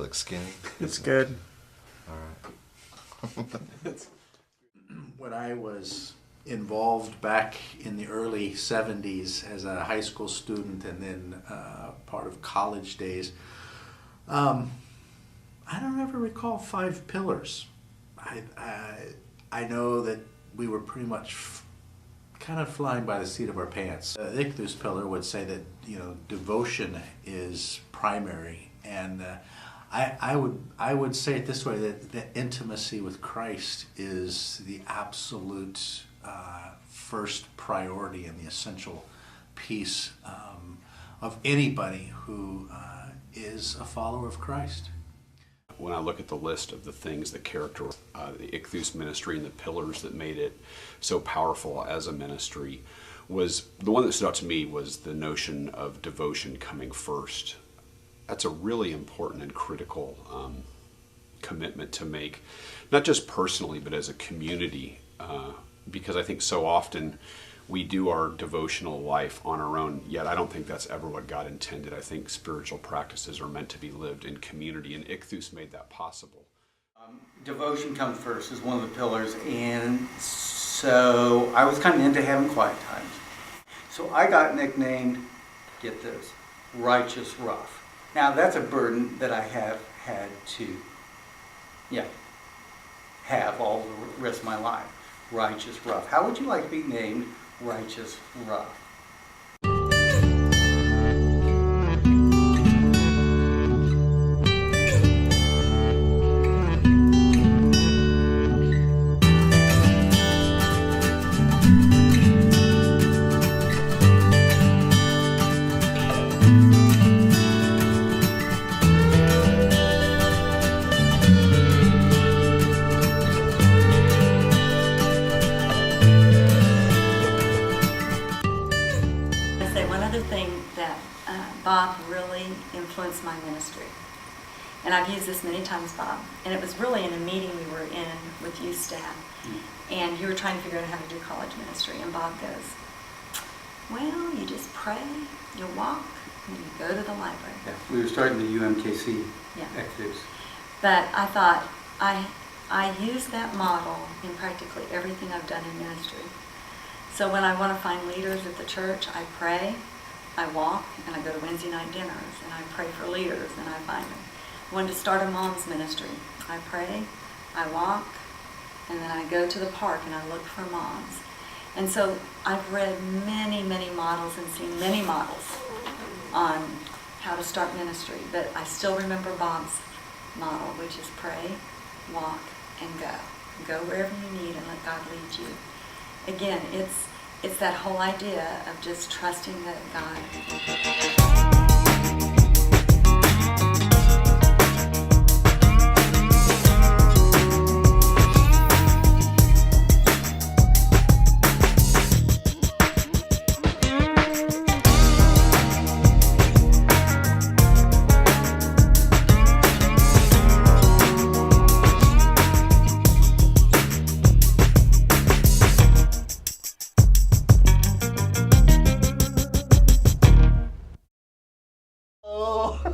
look skinny? It's good. All right. When I was involved back in the early 70s as a high school student and then part of college days, I don't ever recall 5 pillars. I know that we were pretty much kind of flying by the seat of our pants. The Icthus pillar would say that, you know, devotion is primary, and I would say it this way, that intimacy with Christ is the absolute first priority and the essential piece of anybody who is a follower of Christ. When I look at the list of the things that characterize the Icthus ministry and the pillars that made it so powerful as a ministry, was the one that stood out to me was the notion of devotion coming first. That's a really important and critical commitment to make, not just personally, but as a community, because I think so often we do our devotional life on our own, yet I don't think that's ever what God intended. I think spiritual practices are meant to be lived in community, and Icthus made that possible. Devotion comes first is one of the pillars, and so I was kind of into having quiet times. So I got nicknamed, get this, Righteous Rough. Now that's a burden that I have had to, have all the rest of my life. Righteous Rough. How would you like to be named Righteous Rough? Bob really influenced my ministry. And I've used this many times, Bob. And it was really in a meeting we were in with youth staff. And you were trying to figure out how to do college ministry. And Bob goes, well, you just pray, you walk, and you go to the library. Yeah, we were starting the UMKC Icthus. But I thought, I use that model in practically everything I've done in ministry. So when I want to find leaders at the church, I pray, I walk, and I go to Wednesday night dinners, and I pray for leaders, and I find them. I wanted to start a mom's ministry. I pray, I walk, and then I go to the park and I look for moms. And so I've read many, many models and seen many models on how to start ministry, but I still remember Bob's model, which is pray, walk, and go. Go wherever you need and let God lead you. Again, it's that whole idea of just trusting that God.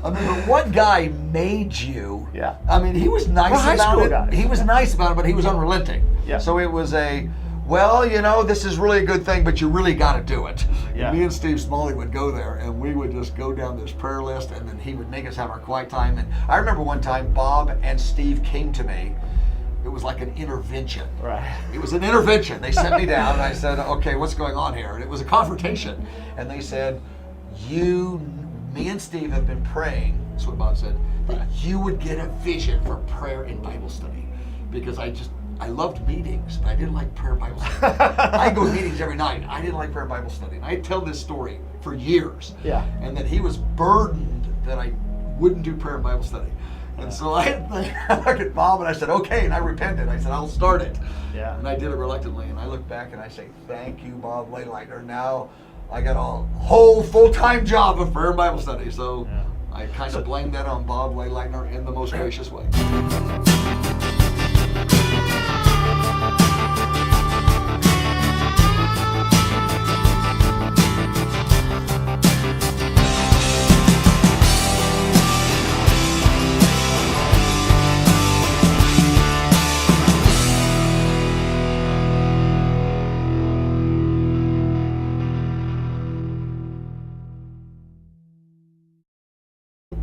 I mean, but one guy made you. Yeah. I mean, he was nice We're high about school it. guys. He was nice about it, but he was unrelenting. Yeah. So it was well, you know, this is really a good thing, but you really got to do it. Yeah. And me and Steve Smalley would go there, and we would just go down this prayer list, and then he would make us have our quiet time. And I remember one time Bob and Steve came to me. It was like an intervention. Right. It was an intervention. They set me down, and I said, okay, what's going on here? And it was a confrontation. And they said, me and Steve have been praying, that's what Bob said, that you would get a vision for prayer and Bible study. Because I loved meetings, but I didn't like prayer and Bible study. I go to meetings every night. I didn't like prayer and Bible study. And I tell this story for years. Yeah. And that he was burdened that I wouldn't do prayer and Bible study. And so I looked at Bob and I said, okay, and I repented. I said, I'll start it. Yeah. And I did it reluctantly. And I look back and I say, thank you, Bob Layleitner. Now I got a whole full-time job of prayer and Bible study. So Yeah. I kind of blame that on Bob Layleitner in the most gracious way.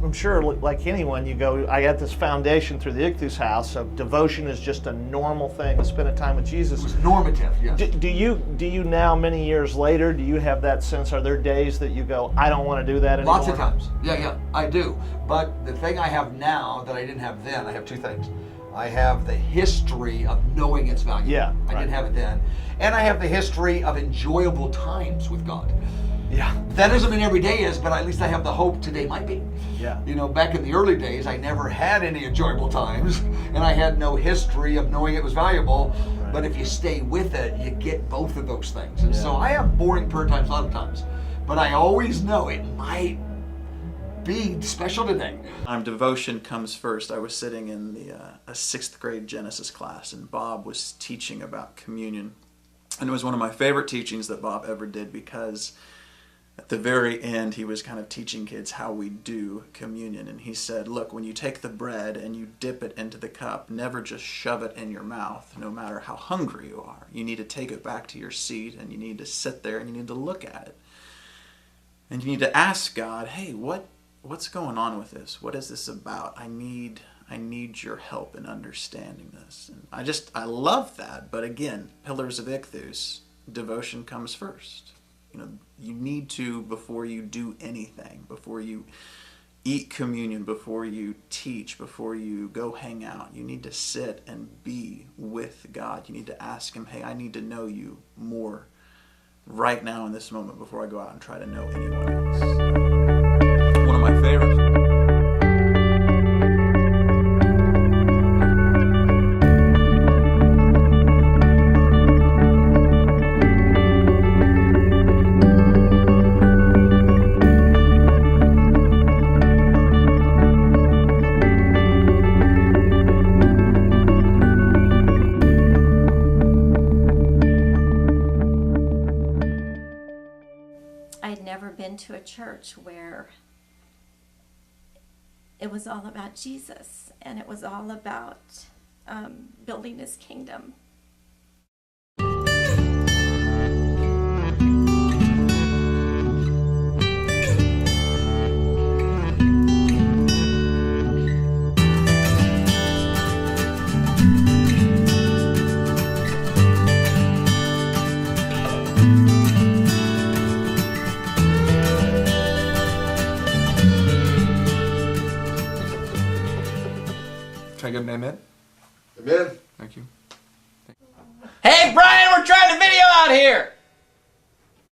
I'm sure, like anyone, you go, I got this foundation through the Icthus house of devotion is just a normal thing, spending time with Jesus. It was normative, yes. Do you now, many years later, do you have that sense? Are there days that you go, I don't want to do that anymore? Lots of times. Yeah, I do. But the thing I have now that I didn't have then, I have two things. I have the history of knowing its value. Yeah, I right. didn't have it then. And I have the history of enjoyable times with God. Yeah. That doesn't mean every day is, but at least I have the hope today might be. Yeah. You know, back in the early days, I never had any enjoyable times, and I had no history of knowing it was valuable. Right. But if you stay with it, you get both of those things. And Yeah. so I have boring prayer times a lot of times, but I always know it might be special today. Devotion comes first. I was sitting in a 6th grade Genesis class, and Bob was teaching about communion. And it was one of my favorite teachings that Bob ever did, because at the very end, he was kind of teaching kids how we do communion. And he said, look, when you take the bread and you dip it into the cup, never just shove it in your mouth, no matter how hungry you are. You need to take it back to your seat, and you need to sit there, and you need to look at it. And you need to ask God, hey, what's going on with this? What is this about? I need your help in understanding this. And I love that. But again, pillars of Icthus, devotion comes first. You know, you need to, before you do anything, before you eat communion, before you teach, before you go hang out, you need to sit and be with God. You need to ask him, hey, I need to know you more right now in this moment before I go out and try to know anyone else. One of my favorites. I'd never been to a church where it was all about Jesus and it was all about building his kingdom. Can I get an amen? Amen. Thank you. Hey, Brian, we're trying to video out here.